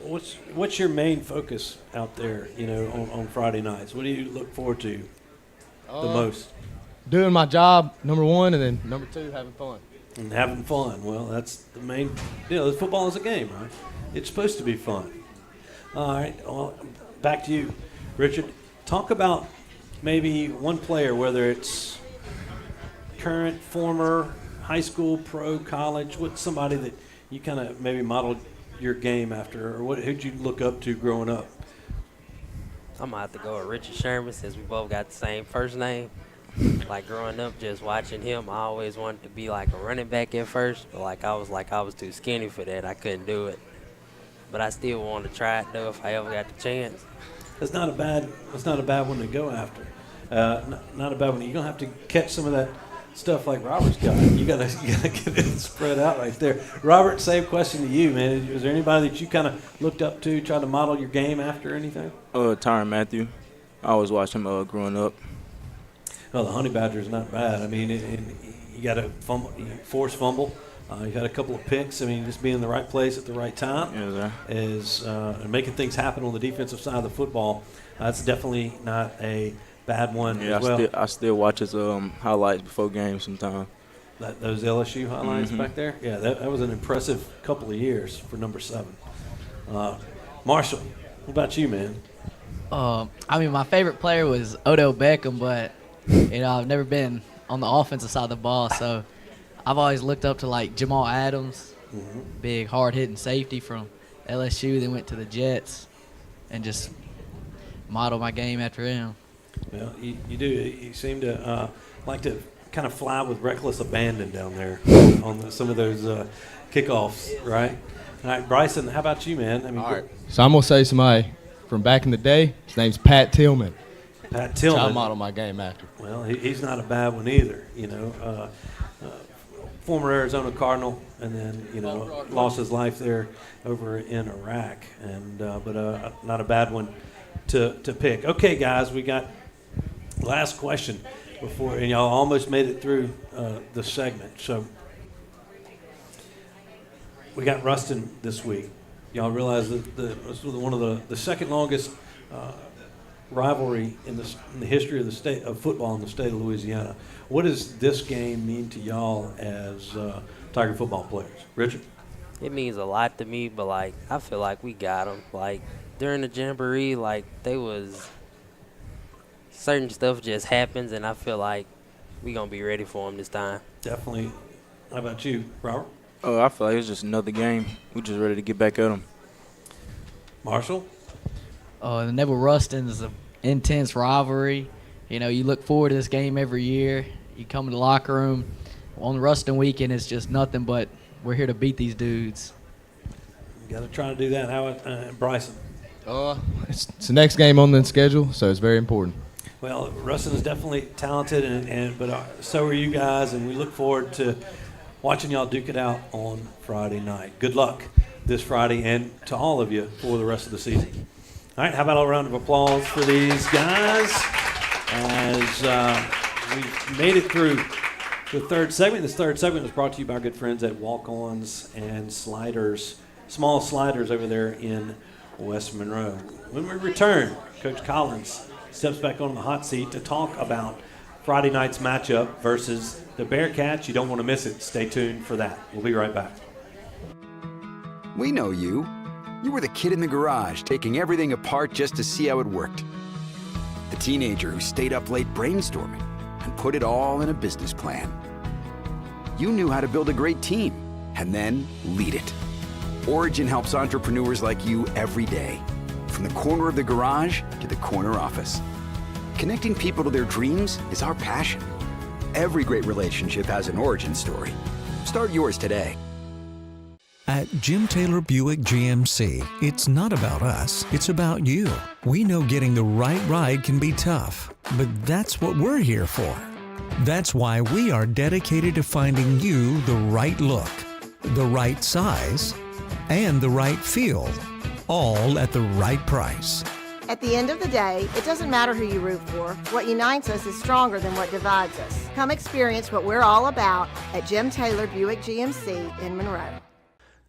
What's your main focus out there, on Friday nights? What do you look forward to the most? Doing my job, number 1, and then number 2, having fun. And having fun. Well, that's the main football is a game, right? It's supposed to be fun. All right, well, back to you, Richard. Talk about maybe one player, whether it's current, former, high school, pro, college, what's somebody that you kind of maybe modeled your game after, or who'd you look up to growing up? I'm going to have to go with Richard Sherman since we both got the same first name. Like growing up, just watching him, I always wanted to be like a running back at first, but I was too skinny for that. I couldn't do it. But I still want to try it though if I ever got the chance. That's not a bad one to go after. Not a bad one. You're gonna have to catch some of that stuff like Robert's got. You gotta get it spread out right there. Robert, same question to you, man. Is there anybody that you kind of looked up to, tried to model your game after, or anything? Tyron Matthew. I always watched him growing up. Well, the Honey Badger is not bad. I mean, you got to force fumble. You had a couple of picks. I mean, just being in the right place at the right time is making things happen on the defensive side of the football. That's definitely not a bad one as well. I still watch his highlights before games sometimes. Those LSU highlights back there? Yeah, that was an impressive couple of years for number 7. Marshall, what about you, man? My favorite player was Odell Beckham, but, I've never been on the offensive side of the ball, so – I've always looked up to like Jamal Adams, big hard-hitting safety from LSU. Then went to the Jets, and just model my game after him. Well, you do. You seem to like to kind of fly with reckless abandon down there on some of those kickoffs, right? All right, Bryson, how about you, man? I mean, all right. So I'm gonna say somebody from back in the day. His name's Pat Tillman. Pat Tillman. I model my game after. Well, he's not a bad one either. Former Arizona Cardinal, and then lost his life there over in Iraq, and but not a bad one to pick. Okay, guys, we got last question before, and y'all almost made it through the segment. So we got Ruston this week. Y'all realize that this was one of the second longest rivalry in the history of the state of football in the state of Louisiana. What does this game mean to y'all as Tiger football players? Richard? It means a lot to me, but I feel like we got them. During the jamboree, certain stuff just happens, and I feel like we gonna be ready for them this time. Definitely. How about you, Robert? I feel like it's just another game. We just ready to get back at them. Marshall? The Neville Ruston is an intense rivalry. You know, you look forward to this game every year. You come in the locker room. On Ruston weekend, it's just nothing but we're here to beat these dudes. You got to try to do that. How Bryson? It's the next game on the schedule, so it's very important. Well, Ruston is definitely talented, but so are you guys, and we look forward to watching y'all duke it out on Friday night. Good luck this Friday, and to all of you for the rest of the season. All right, how about a round of applause for these guys as we've made it through the third segment. This third segment is brought to you by our good friends at Walk-Ons and Sliders, small sliders over there in West Monroe. When we return, Coach Collins steps back on the hot seat to talk about Friday night's matchup versus the Bearcats. You don't want to miss it. Stay tuned for that. We'll be right back. We know you. You were the kid in the garage taking everything apart just to see how it worked. The teenager who stayed up late brainstorming and put it all in a business plan. You knew how to build a great team and then lead it. Origin helps entrepreneurs like you every day, from the corner of the garage to the corner office. Connecting people to their dreams is our passion. Every great relationship has an origin story. Start yours today. At Jim Taylor Buick GMC, it's not about us, it's about you. We know getting the right ride can be tough, but that's what we're here for. That's why we are dedicated to finding you the right look, the right size, and the right feel, all at the right price. At the end of the day, it doesn't matter who you root for. What unites us is stronger than what divides us. Come experience what we're all about at Jim Taylor Buick GMC in Monroe.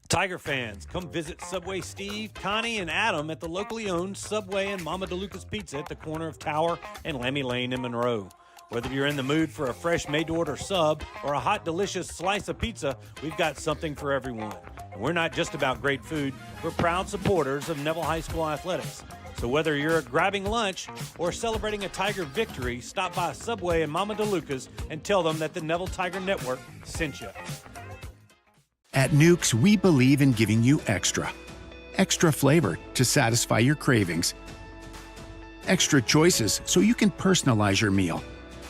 Tiger fans, come visit Subway Steve, Connie, and Adam at the locally owned Subway and Mama DeLuca's Pizza at the corner of Tower and Lammy Lane in Monroe. Whether you're in the mood for a fresh made-to-order sub or a hot, delicious slice of pizza, we've got something for everyone. And we're not just about great food, we're proud supporters of Neville High School athletics. So whether you're grabbing lunch or celebrating a Tiger victory, stop by Subway and Mama DeLuca's and tell them that the Neville Tiger Network sent you. At Nukes, we believe in giving you extra. Extra flavor to satisfy your cravings. Extra choices so you can personalize your meal.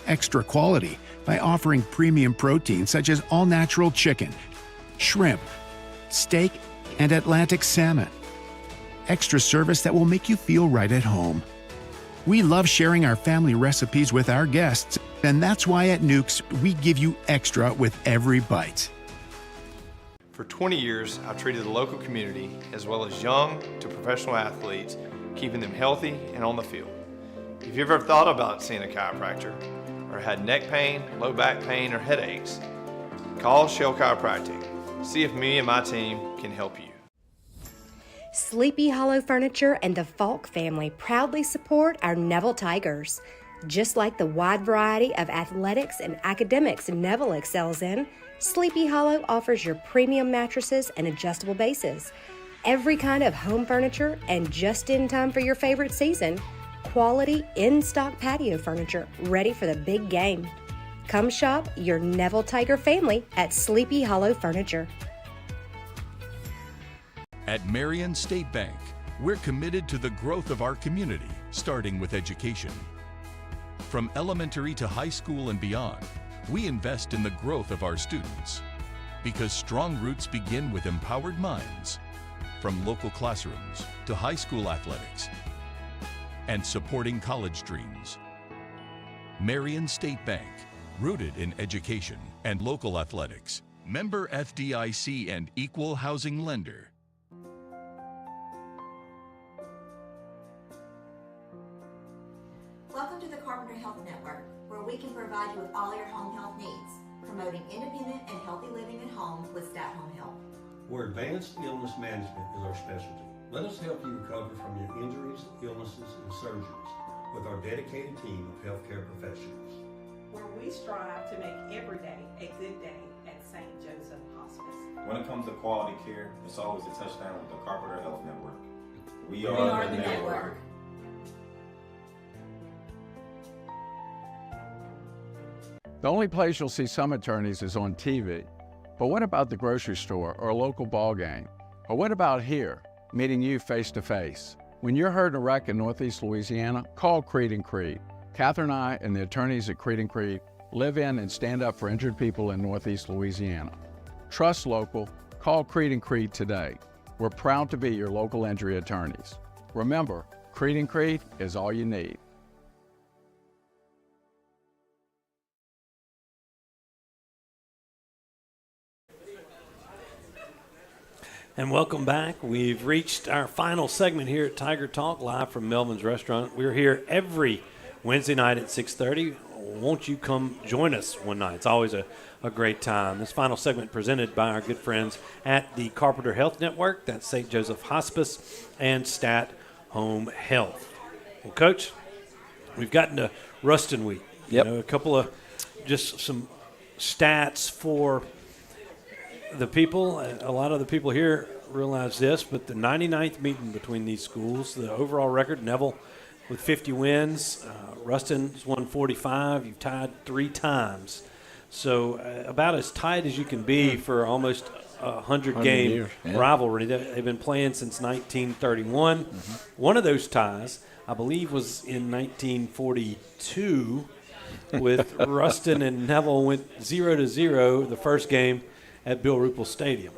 Extra quality by offering premium protein such as all-natural chicken, shrimp, steak, and Atlantic salmon. Extra service that will make you feel right at home. We love sharing our family recipes with our guests, and that's why at Nukes, we give you extra with every bite. For 20 years, I've treated the local community, as well as young to professional athletes, keeping them healthy and on the field. If you've ever thought about seeing a chiropractor, or had neck pain, low back pain, or headaches, call Shell Chiropractic. See if me and my team can help you. Sleepy Hollow Furniture and the Falk family proudly support our Neville Tigers. Just like the wide variety of athletics and academics Neville excels in, Sleepy Hollow offers your premium mattresses and adjustable bases, every kind of home furniture, and just in time for your favorite season, quality in-stock patio furniture ready for the big game. Come shop your Neville Tiger family at Sleepy Hollow Furniture. At Marion State Bank, we're committed to the growth of our community, starting with education. From elementary to high school and beyond, we invest in the growth of our students. Because strong roots begin with empowered minds, from local classrooms to high school athletics, and supporting college dreams. Marion State Bank, rooted in education and local athletics. Member FDIC and equal housing lender. Welcome to the Carpenter Health Network, where we can provide you with all your home health needs, promoting independent and healthy living at home with at-home help. Where advanced illness management is our specialty. Let us help you recover from your injuries, illnesses, and surgeries with our dedicated team of healthcare professionals. Where we strive to make every day a good day at St. Joseph Hospice. When it comes to quality care, it's always a touchdown with the Carpenter Health Network. We are the network. The only place you'll see some attorneys is on TV. But what about the grocery store or a local ball game? Or what about here? meeting you face to face. When you're hurt in a wreck in Northeast Louisiana, call Creed & Creed. Catherine and I and the attorneys at Creed & Creed live in and stand up for injured people in Northeast Louisiana. Trust local. Call Creed & Creed today. We're proud to be your local injury attorneys. Remember, Creed & Creed is all you need. And welcome back. We've reached our final segment here at Tiger Talk, live from Melvyn's Restaurant. We're here every Wednesday night at 6:30. Won't you come join us one night? It's always a great time. This final segment presented by our good friends at the Carpenter Health Network. That's St. Joseph Hospice and Stat Home Health. Well, Coach, we've gotten to Ruston week. Yep. A couple of just some stats for the people. A lot of the people here realize this, but the 99th meeting between these schools, the overall record, Neville with 50 wins. Ruston's won 45. You've tied 3 times. So about as tight as you can be for almost a 100-game rivalry. They've been playing since 1931. One of those ties, I believe, was in 1942 with Ruston and Neville went 0-0 the first game at Bill Ruppel Stadium.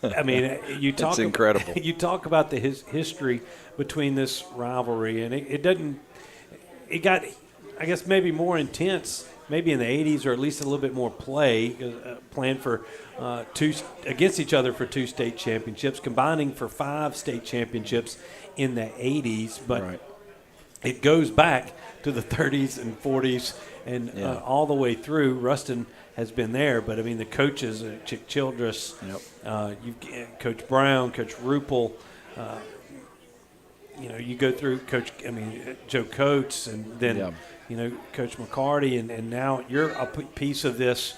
I mean, you talk. It's incredible. You talk about the history between this rivalry, and it doesn't. It got, I guess, maybe more intense, maybe in the '80s, or at least a little bit more play, playing for 2 against each other for 2 state championships, combining for 5 state championships in the '80s. But it goes back to the 30s and 40s and all the way through. Ruston has been there, but I mean the coaches, Chick Childress, you've Coach Brown, Coach Ruppel, you go through Joe Coates, and then Coach McCarty, and now you're a piece of this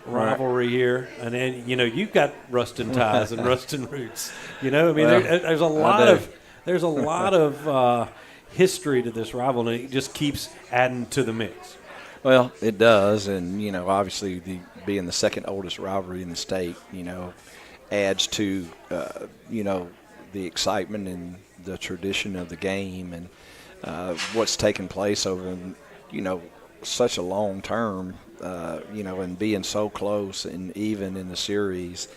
rivalry here, and then you've got Ruston ties and Ruston roots. There's a lot of history to this rivalry, and it just keeps adding to the mix. Well, it does, and obviously being the second oldest rivalry in the state, adds to the excitement and the tradition of the game, and what's taken place over such a long term, and being so close and even in the series,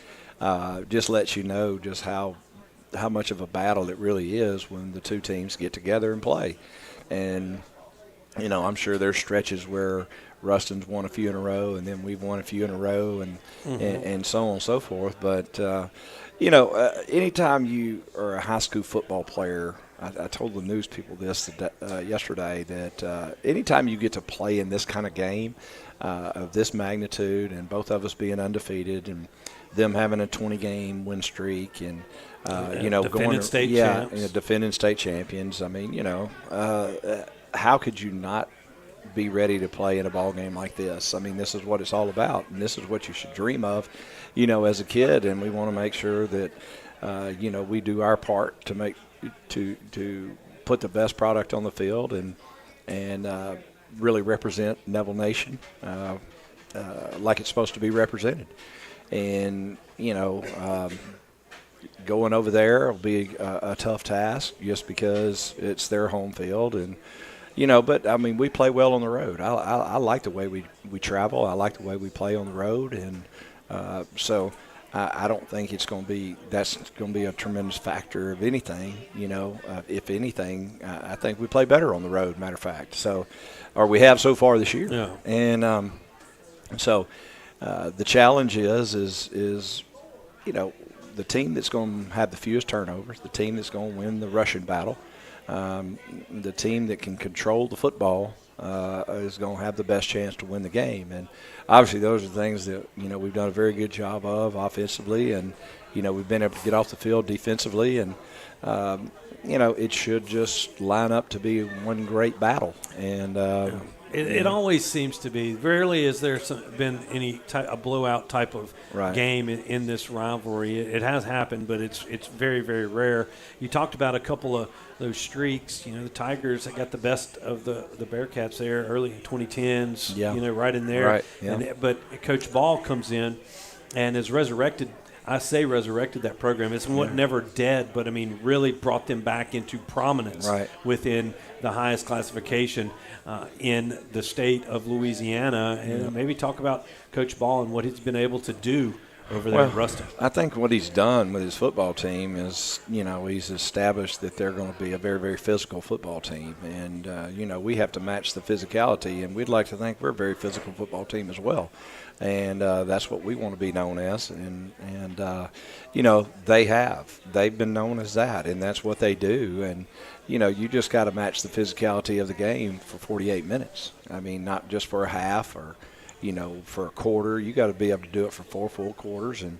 just lets you know just how much of a battle it really is when the 2 teams get together and play, and. I'm sure there's stretches where Ruston's won a few in a row, and then we've won a few in a row, and so on and so forth. But, anytime you are a high school football player, I told the news people this yesterday, that anytime you get to play in this kind of game of this magnitude, and both of us being undefeated, and them having a 20-game win streak, and defending state champs. Defending state champions. I mean, how could you not be ready to play in a ball game like this? I mean, this is what it's all about, and this is what you should dream of, as a kid. And we want to make sure that, we do our part to put the best product on the field and really represent Neville Nation like it's supposed to be represented. And going over there will be a tough task just because it's their home field, and. But I mean, we play well on the road. I like the way we travel. I like the way we play on the road, and so I don't think that's going to be a tremendous factor of anything. If anything, I think we play better on the road. Matter of fact, or we have so far this year. Yeah. And so the challenge is the team that's going to have the fewest turnovers, the team that's going to win the rushing battle. The team that can control the football is going to have the best chance to win the game. And obviously those are things that, we've done a very good job of offensively, and, we've been able to get off the field defensively, and, it should just line up to be one great battle. And It always seems to be. Rarely has there been a blowout type of game in this rivalry. It has happened, but it's very, very rare. You talked about a couple of those streaks. The Tigers that got the best of the Bearcats there early in 2010s. Yeah. Right in there. Right. Yeah. But Coach Ball comes in and has resurrected I say resurrected that program. It's never dead, but I mean really brought them back into prominence within the highest classification in the state of Louisiana. And maybe talk about Coach Ball and what he's been able to do over there at Ruston. I think what he's done with his football team is, he's established that they're going to be a very, very physical football team. And, we have to match the physicality, and we'd like to think we're a very physical football team as well. And that's what we want to be known as. And they've been known as that, and that's what they do. And, you just got to match the physicality of the game for 48 minutes. I mean, not just for a half or – for a quarter. You got to be able to do it for 4 full quarters, and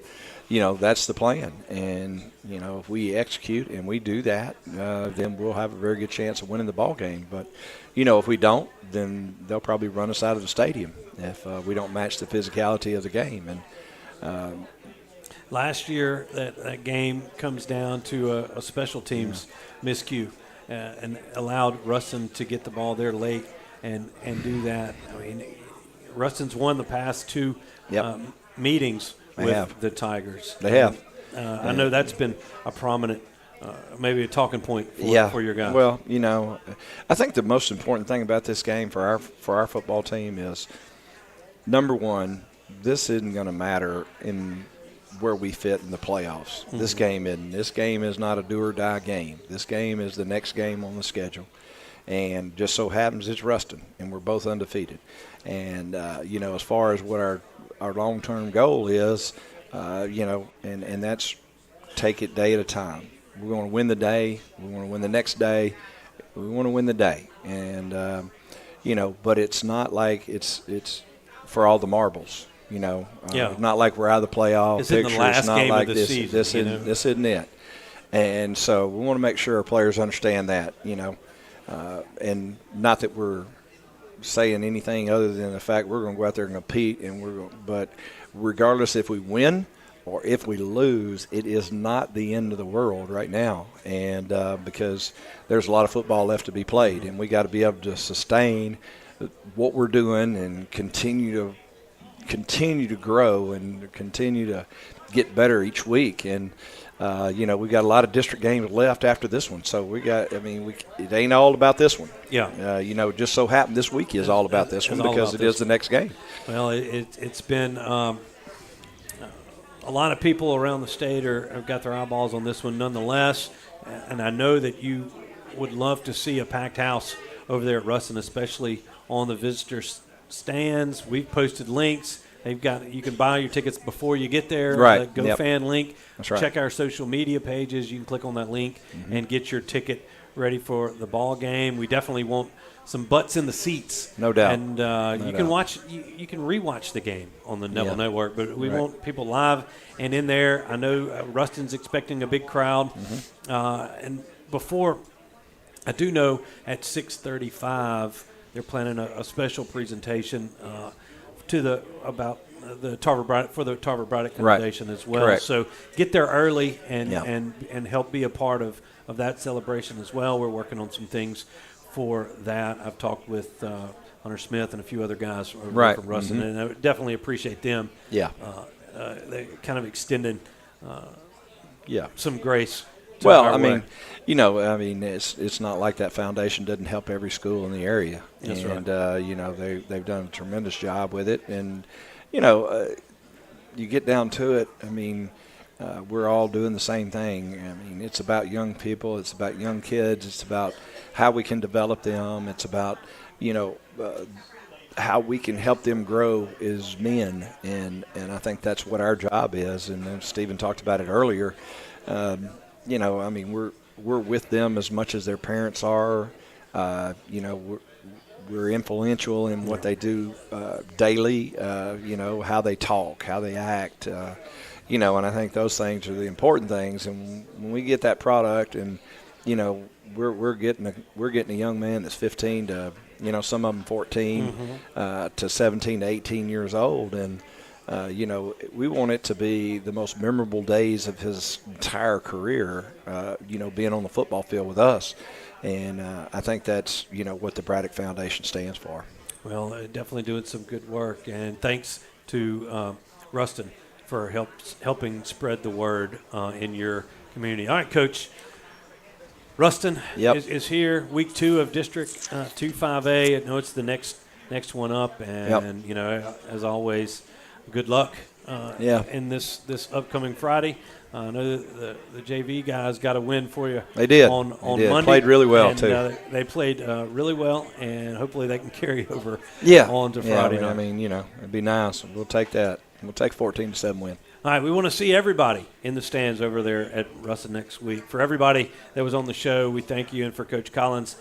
that's the plan. And if we execute and we do that, then we'll have a very good chance of winning the ball game. But if we don't, then they'll probably run us out of the stadium if we don't match the physicality of the game. And last year, that game comes down to a special teams miscue and allowed Ruston to get the ball there late and do that. I mean, Ruston's won the past 2 meetings with the Tigers. They have. I know that's been a prominent, maybe a talking point for your guys. Well, I think the most important thing about this game for our football team is, number one, this isn't going to matter in where we fit in the playoffs. Mm-hmm. This game isn't. This game is not a do-or-die game. This game is the next game on the schedule. And just so happens it's Ruston, and we're both undefeated. And, as far as what our long-term goal is, and that's take it day at a time. We want to win the day. We want to win the next day. We want to win the day. And, but it's not like it's for all the marbles, Not like we're out of the playoff it's picture. In the last it's not game like of the this. Season, this isn't it. And so we want to make sure our players understand that, and not that we're saying anything other than the fact we're going to go out there and compete, but regardless if we win or if we lose, it is not the end of the world right now, and because there's a lot of football left to be played, and we got to be able to sustain what we're doing and continue to grow and continue to get better each week. And we got a lot of district games left after this one, so it ain't all about this one. Yeah. Just so happened this week is all about this one because it is the next game. Well, it's been a lot of people around the state have got their eyeballs on this one nonetheless, and I know that you would love to see a packed house over there at Ruston, especially on the visitor stands. We've posted links. You can buy your tickets before you get there. Right. GoFan link. That's right. Check our social media pages. You can click on that link and get your ticket ready for the ball game. We definitely want some butts in the seats. No doubt. And you can watch. You can rewatch the game on the Neville Network, but we want people live and in there. I know Ruston's expecting a big crowd, and before I do know at 6:35 they're planning a special presentation. About the Tarver Braddock Foundation as well. Correct. So get there early and help be a part of that celebration as well. We're working on some things for that. I've talked with Hunter Smith and a few other guys from Ruston, and I definitely appreciate them. Yeah. They kind of extended some grace. Well, it's not like that foundation doesn't help every school in the area. That's and, right. they've done a tremendous job with it. And, you get down to it, we're all doing the same thing. It's about young people. It's about young kids. It's about how we can develop them. It's about, how we can help them grow as men. And I think that's what our job is. And Stephen talked about it earlier. We're with them as much as their parents are. We're influential in what they do daily, how they talk, how they act, and I think those things are the important things. And when we get that product and, we're getting a young man that's 15 to, some of them 14 to 17 to 18 years old. And, we want it to be the most memorable days of his entire career, being on the football field with us. And I think that's, what the Braddock Foundation stands for. Well, definitely doing some good work. And thanks to Ruston for helping spread the word in your community. All right, Coach. Ruston is here. Week 2 of District 2-5A. I know it's the next one up, and you know, as always, good luck in this upcoming Friday. I know the JV guys got a win for you. They did. On they Monday. Played really well and, too. They played really well, and hopefully they can carry over on to Friday night. I mean, you know, it'd be nice. We'll take that. We'll take 14-7 win. All right, we want to see everybody in the stands over there at Ruston next week. For everybody that was on the show, we thank you. And for Coach Collins,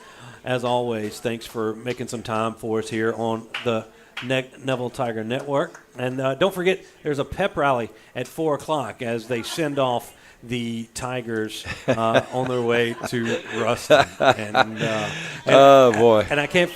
as always, thanks for making some time for us here on the Neville Tiger Network. And don't forget, there's a pep rally at 4 o'clock as they send off the Tigers on their way to Ruston. Oh boy! And I can't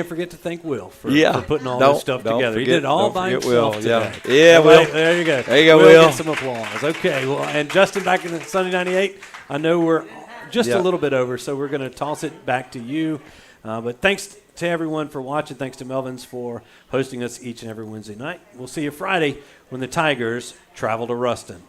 forget to thank Will for putting all this stuff together. He did it all by himself today. Will. There you go. There you go, Will. Get some applause. Okay. Well, and Justin, back in Sunday 98. I know we're just a little bit over, so we're going to toss it back to you. But thanks to everyone for watching. Thanks to Melvyn's for hosting us each and every Wednesday night. We'll see you Friday when the Tigers travel to Ruston.